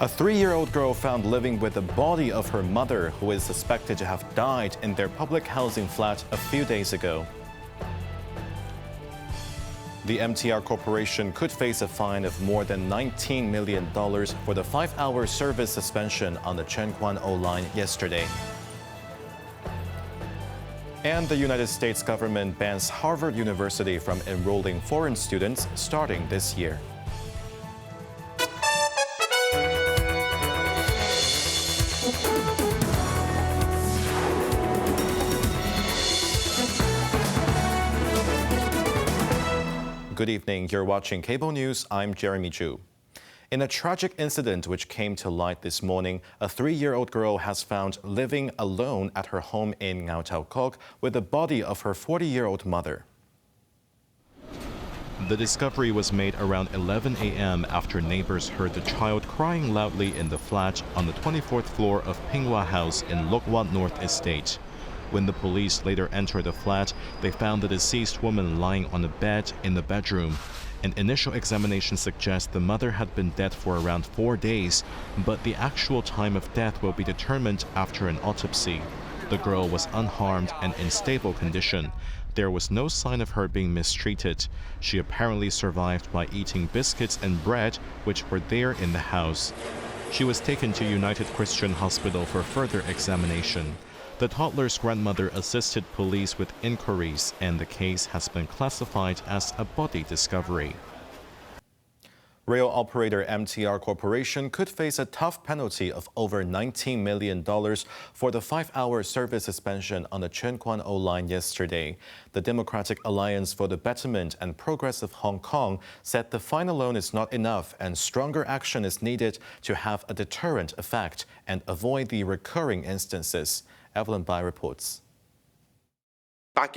A 3-year-old girl found living with the body of her mother, who is suspected to have died in their public housing flat a few days ago. The MTR Corporation could face a fine of more than $19 million for the 5-hour service suspension on the Tseung Kwan O line yesterday. And the United States government bans Harvard University from enrolling foreign students starting this year. Good evening. You're watching Cable News. I'm Jeremy Chu. In a tragic incident which came to light this morning, a 3-year-old girl has found living alone at her home in Ngau Tau Kok with the body of her 40-year-old mother. The discovery was made around 11 a.m. after neighbors heard the child crying loudly in the flat on the 24th floor of Pinghua House in Lok Wat North Estate. When the police later entered the flat, they found the deceased woman lying on a bed in the bedroom. An initial examination suggests the mother had been dead for around 4 days, but the actual time of death will be determined after an autopsy. The girl was unharmed and in stable condition. There was no sign of her being mistreated. She apparently survived by eating biscuits and bread, which were there in the house. She was taken to United Christian Hospital for further examination. The toddler's grandmother assisted police with inquiries, and the case has been classified as a body discovery. Rail operator MTR Corporation could face a tough penalty of over $19 million for the 5-hour service suspension on the Tseung Kwan O line yesterday. The Democratic Alliance for the Betterment and Progress of Hong Kong said the fine alone is not enough and stronger action is needed to have a deterrent effect and avoid the recurring instances. Evelyn Bai reports. DAB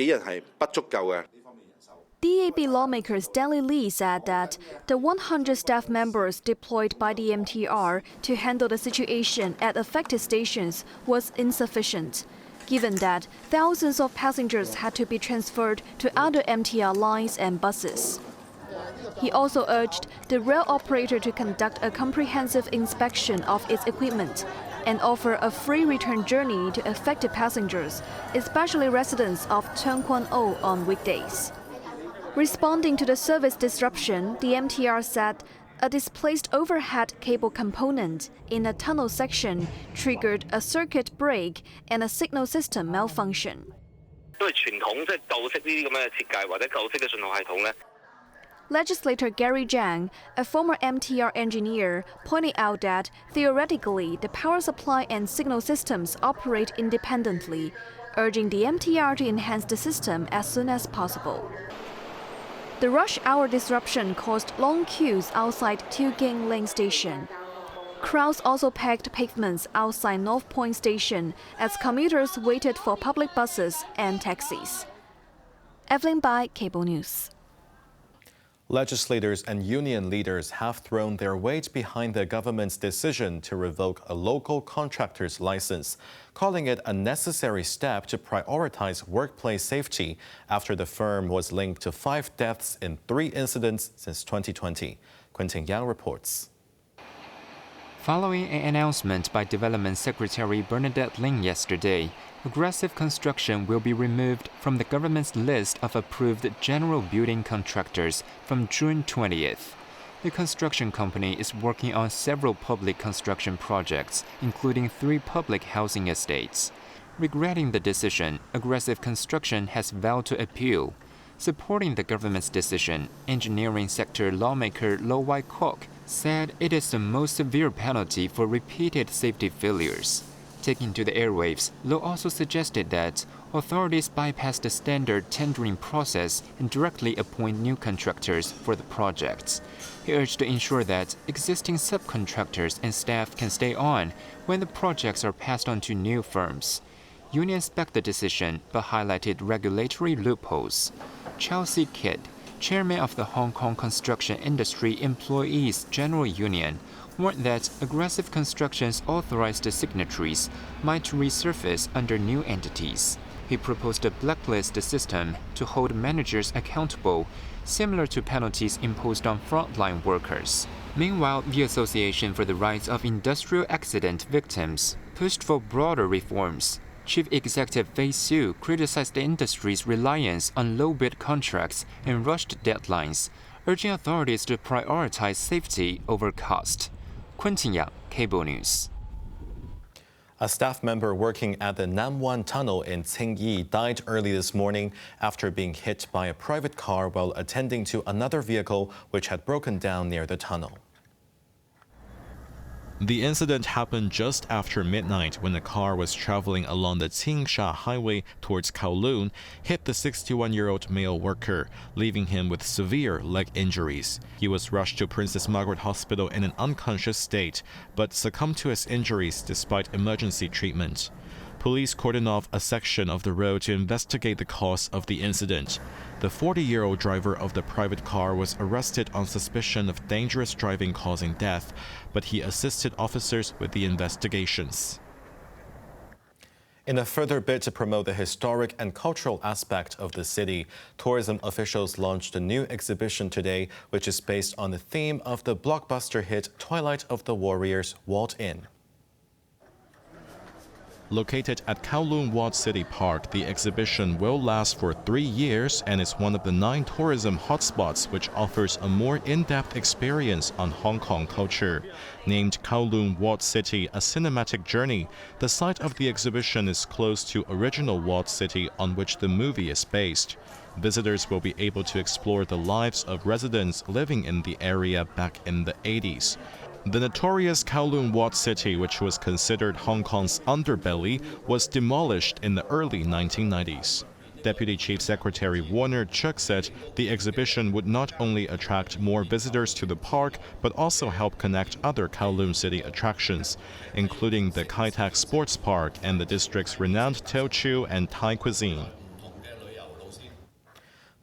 lawmakers Stanley Lee said that the 100 staff members deployed by the MTR to handle the situation at affected stations was insufficient, given that thousands of passengers had to be transferred to other MTR lines and buses. He also urged the rail operator to conduct a comprehensive inspection of its equipment and offer a free return journey to affected passengers, especially residents of Tseung Kwan O on weekdays. Responding to the service disruption, the MTR said a displaced overhead cable component in a tunnel section triggered a circuit break and a signal system malfunction. Legislator Gary Zhang, a former MTR engineer, pointed out that theoretically the power supply and signal systems operate independently, urging the MTR to enhance the system as soon as possible. The rush hour disruption caused long queues outside Tuging Lane Station. Crowds also packed pavements outside North Point Station as commuters waited for public buses and taxis. Evelyn Bai, Cable News. Legislators and union leaders have thrown their weight behind the government's decision to revoke a local contractor's license, calling it a necessary step to prioritize workplace safety after the firm was linked to 5 deaths in 3 incidents since 2020. Quentin Yang reports. Following an announcement by Development Secretary Bernadette Ling yesterday, aggressive construction will be removed from the government's list of approved general building contractors from June 20th. The construction company is working on several public construction projects, including 3 public housing estates. Regretting the decision, aggressive construction has vowed to appeal. Supporting the government's decision, engineering sector lawmaker Lo Wai Kok said it is the most severe penalty for repeated safety failures. Taking to the airwaves, Lo also suggested that authorities bypass the standard tendering process and directly appoint new contractors for the projects. He urged to ensure that existing subcontractors and staff can stay on when the projects are passed on to new firms. Unions backed the decision but highlighted regulatory loopholes. Chelsea Kidd, chairman of the Hong Kong Construction Industry Employees General Union, warned that aggressive construction's authorized signatories might resurface under new entities. He proposed a blacklist system to hold managers accountable, similar to penalties imposed on frontline workers. Meanwhile, the Association for the Rights of Industrial Accident Victims pushed for broader reforms. Chief Executive Fei Su criticized the industry's reliance on low-bid contracts and rushed deadlines, urging authorities to prioritize safety over cost. Quentin Yang, Cable News. A staff member working at the Namwan Tunnel in Tseung died early this morning after being hit by a private car while attending to another vehicle which had broken down near the tunnel. The incident happened just after midnight when a car was traveling along the Qingsha Highway towards Kowloon, hit the 61-year-old male worker, leaving him with severe leg injuries. He was rushed to Princess Margaret Hospital in an unconscious state, but succumbed to his injuries despite emergency treatment. Police cordoned off a section of the road to investigate the cause of the incident. The 40-year-old driver of the private car was arrested on suspicion of dangerous driving causing death, but he assisted officers with the investigations. In a further bid to promote the historic and cultural aspect of the city, tourism officials launched a new exhibition today, which is based on the theme of the blockbuster hit Twilight of the Warriors Walled In. Located at Kowloon Walled City Park, the exhibition will last for 3 years and is one of the 9 tourism hotspots which offers a more in-depth experience on Hong Kong culture. Named Kowloon Walled City, a cinematic journey, the site of the exhibition is close to original Walled City on which the movie is based. Visitors will be able to explore the lives of residents living in the area back in the 80s. The notorious Kowloon Walled City, which was considered Hong Kong's underbelly, was demolished in the early 1990s. Deputy Chief Secretary Warner Chuk said the exhibition would not only attract more visitors to the park, but also help connect other Kowloon City attractions, including the Kai Tak Sports Park and the district's renowned Teochew and Thai cuisine.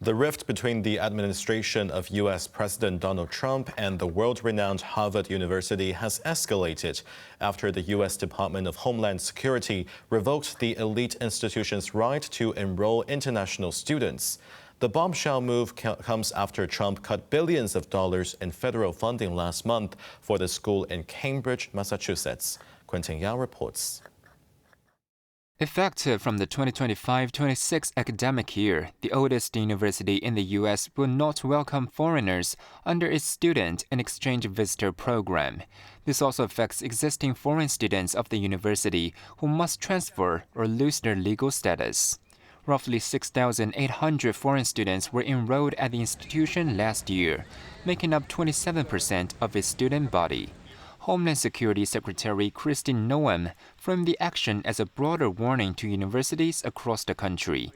The rift between the administration of U.S. President Donald Trump and the world-renowned Harvard University has escalated after the U.S. Department of Homeland Security revoked the elite institution's right to enroll international students. The bombshell move comes after Trump cut billions of dollars in federal funding last month for the school in Cambridge, Massachusetts. Quentin Yao reports. Effective from the 2025-26 academic year, the oldest university in the U.S. will not welcome foreigners under its student and exchange visitor program. This also affects existing foreign students of the university who must transfer or lose their legal status. Roughly 6,800 foreign students were enrolled at the institution last year, making up 27% of its student body. Homeland Security Secretary Kristi Noem framed the action as a broader warning to universities across the country.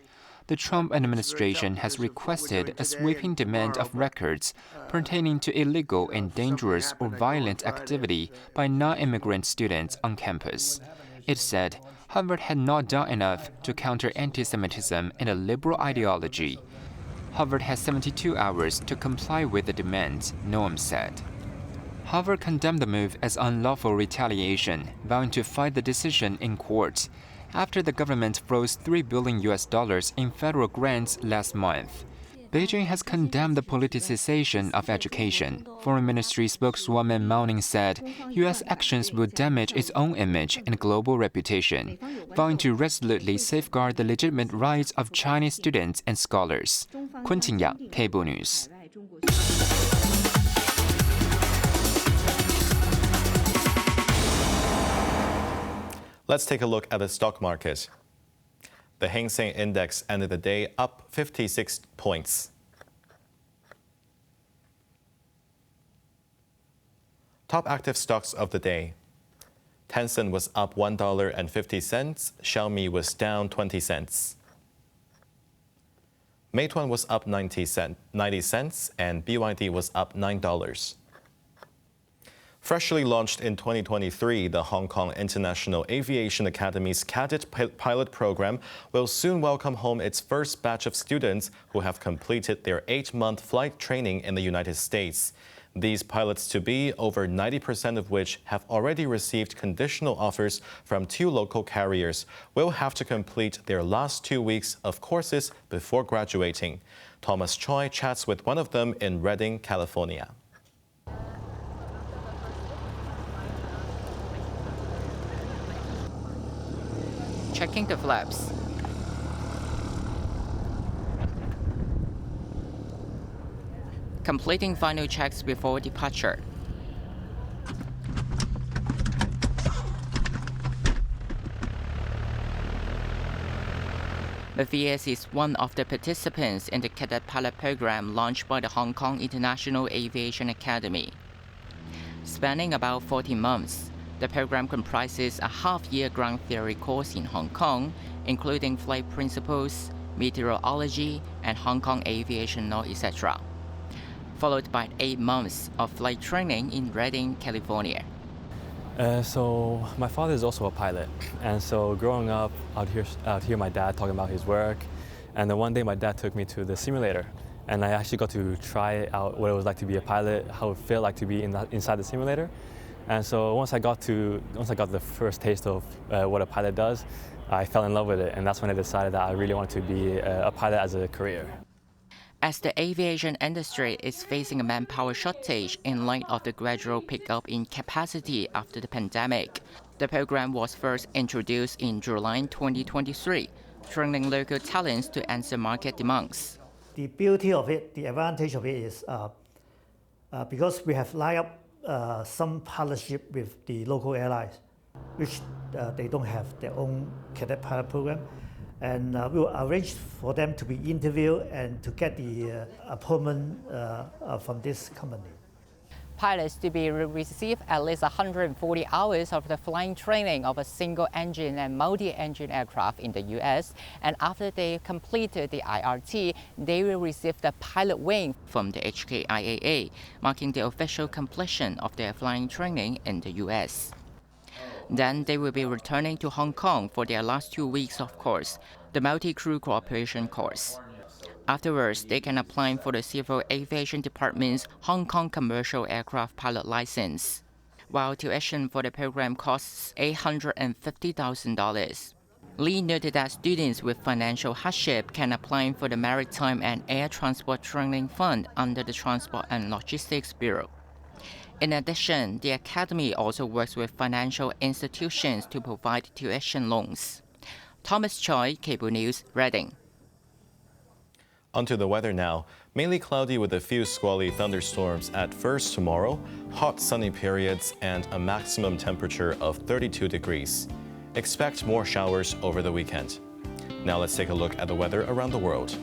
The Trump administration has requested a sweeping demand of records pertaining to illegal and dangerous or violent activity by non-immigrant students on campus. It said Harvard had not done enough to counter anti-Semitism and a liberal ideology. Harvard has 72 hours to comply with the demand, Noem said. Harvard condemned the move as unlawful retaliation, vowing to fight the decision in court after the government froze $3 billion in federal grants last month. Beijing has condemned the politicization of education. Foreign Ministry spokeswoman Mao Ning said U.S. actions will damage its own image and global reputation, vowing to resolutely safeguard the legitimate rights of Chinese students and scholars. Quentin Yang, Cable News. Let's take a look at the stock market. The Hang Seng Index ended the day up 56 points. Top active stocks of the day. Tencent was up $1.50, Xiaomi was down 20 cents. Meituan was up 90 cents, and BYD was up $9. Freshly launched in 2023, the Hong Kong International Aviation Academy's cadet pilot program will soon welcome home its first batch of students who have completed their 8-month flight training in the United States. These pilots-to-be, over 90% of which have already received conditional offers from 2 local carriers, will have to complete their last 2 weeks of courses before graduating. Thomas Choi chats with one of them in Redding, California. checking the flaps. Completing final checks before departure. Matthias is one of the participants in the cadet pilot program launched by the Hong Kong International Aviation Academy. Spanning about 14 months, the program comprises a half-year ground theory course in Hong Kong, including flight principles, meteorology, and Hong Kong aviation law, etc., followed by 8 months of flight training in Redding, California. So my father is also a pilot, and so growing up, I'd hear my dad talking about his work, and then one day my dad took me to the simulator, and I actually got to try out what it was like to be a pilot, how it felt like to be inside the simulator. And so once I got the first taste of what a pilot does, I fell in love with it, and that's when I decided that I really wanted to be a pilot as a career. As the aviation industry is facing a manpower shortage in light of the gradual pickup in capacity after the pandemic, the program was first introduced in July 2023, training local talents to answer market demands. The beauty of it, the advantage of it is because we have lined up some partnership with the local airlines, which they don't have their own cadet pilot program. And we'll arrange for them to be interviewed and to get the appointment from this company. Pilots to be receive at least 140 hours of the flying training of a single engine and multi-engine aircraft in the US, and after they completed the IRT, they will receive the pilot wing from the HKIA, marking the official completion of their flying training in the US. Then they will be returning to Hong Kong for their last 2 weeks of course, the Multi-Crew Cooperation course. Afterwards, they can apply for the Civil Aviation Department's Hong Kong Commercial Aircraft Pilot License, while tuition for the program costs $850,000. Lee noted that students with financial hardship can apply for the Maritime and Air Transport Training Fund under the Transport and Logistics Bureau. In addition, the Academy also works with financial institutions to provide tuition loans. Thomas Choi, Cable News, Reading. Onto the weather now. Mainly cloudy with a few squally thunderstorms at first tomorrow, hot sunny periods, and a maximum temperature of 32 degrees. Expect more showers over the weekend. Now let's take a look at the weather around the world.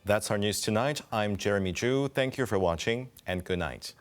That's our news tonight. I'm Jeremy Zhu. Thank you for watching and good night.